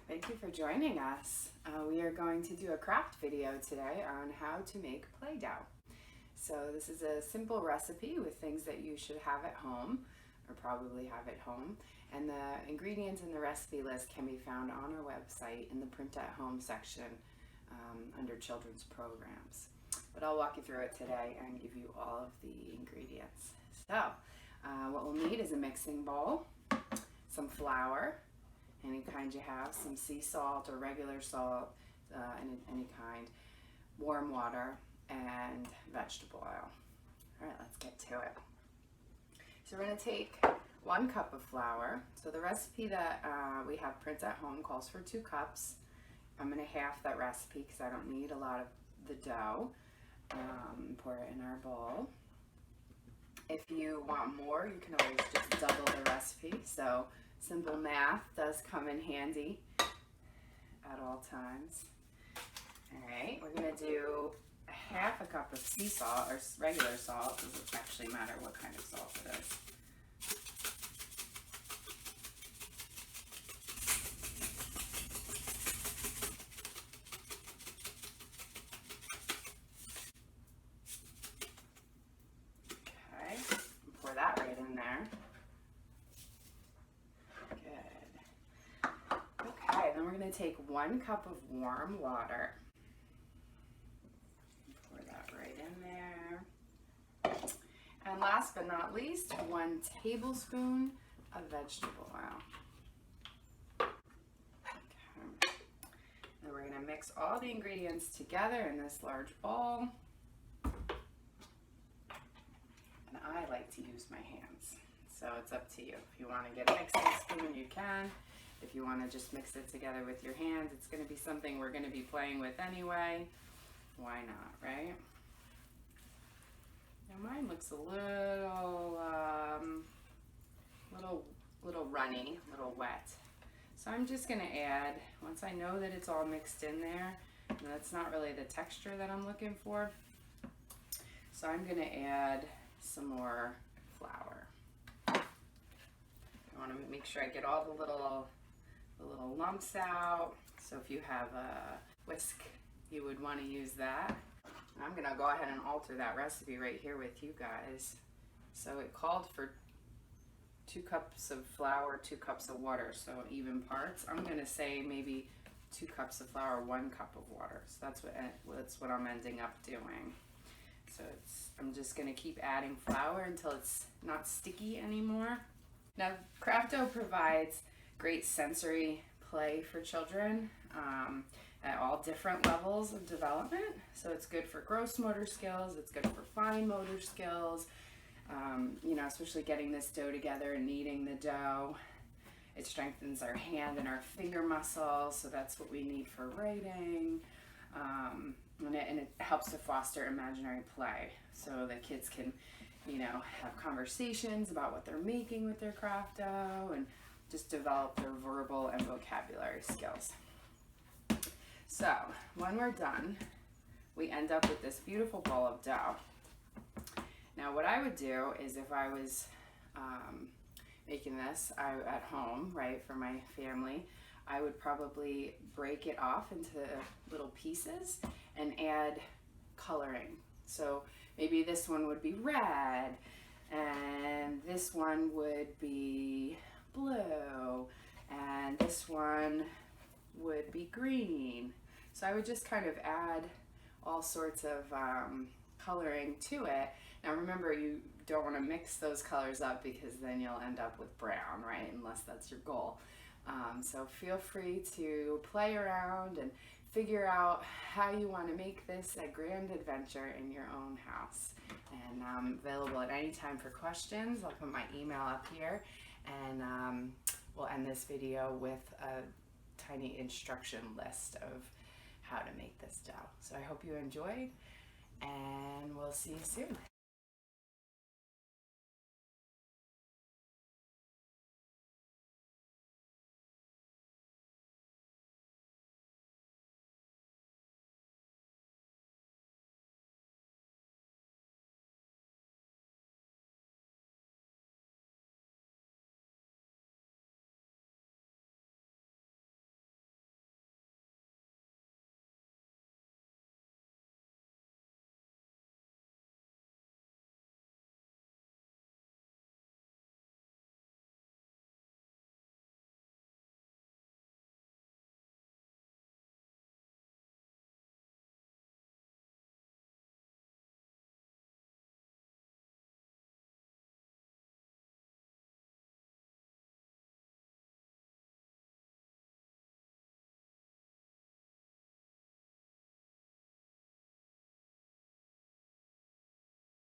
Thank you for joining us. We are going to do a craft video today on how to make Play-Doh. So this is a simple recipe with things that you should have at home, or probably have at home. And the ingredients in the recipe list can be found on our website in the Print at Home section under Children's Programs. But I'll walk you through it today and give you all of the ingredients. So what we'll need is a mixing bowl, some flour, any kind you have, some sea salt or regular salt, any kind, warm water, and vegetable oil. All right, let's get to it. So we're going to take 1 cup of flour. So the recipe that we have Print at Home calls for 2 cups. I'm going to half that recipe because I don't need a lot of the dough. Pour it in our bowl. If you want more, you can always just double the recipe. So simple math does come in handy at all times. All right, we're going to do half a cup of sea salt or regular salt. It doesn't actually matter what kind of salt it is. Okay, pour that right in there. Then we're going to take 1 cup of warm water. Pour that right in there. And last but not least, 1 tablespoon of vegetable oil. Okay. Then we're going to mix all the ingredients together in this large bowl. And I like to use my hands, so it's up to you. If you want to get a mixing spoon, you can. If you want to just mix it together with your hands, it's going to be something we're going to be playing with anyway. Why not, right? Now mine looks a little runny, a little wet. So I'm just going to add, once I know that it's all mixed in there, and that's not really the texture that I'm looking for. So I'm going to add some more flour. I want to make sure I get all the little lumps out. So if you have a whisk, you would want to use that. I'm going to go ahead and alter that recipe right here with you guys. So it called for 2 cups of flour, 2 cups of water, so even parts. I'm going to say maybe 2 cups of flour, 1 cup of water. So that's what I'm ending up doing. So I'm just going to keep adding flour until it's not sticky anymore. Now, Craft Dough provides great sensory play for children at all different levels of development. So it's good for gross motor skills, it's good for fine motor skills, especially getting this dough together and kneading the dough. It strengthens our hand and our finger muscles, so that's what we need for writing. And it helps to foster imaginary play, so the kids can have conversations about what they're making with their craft dough and just develop their verbal and vocabulary skills. So when we're done, we end up with this beautiful bowl of dough. Now what I would do is, if I was making this at home, right, for my family, I would probably break it off into little pieces and add coloring. So maybe this one would be red, and this one would be blue, and this one would be green. So I would just kind of add all sorts of coloring to it. Now remember, you don't want to mix those colors up because then you'll end up with brown, right? Unless that's your goal. So feel free to play around and figure out how you want to make this a grand adventure in your own house. And I'm available at any time for questions. I'll put my email up here, and we'll end this video with a tiny instruction list of how to make this dough. So I hope you enjoyed, and we'll see you soon.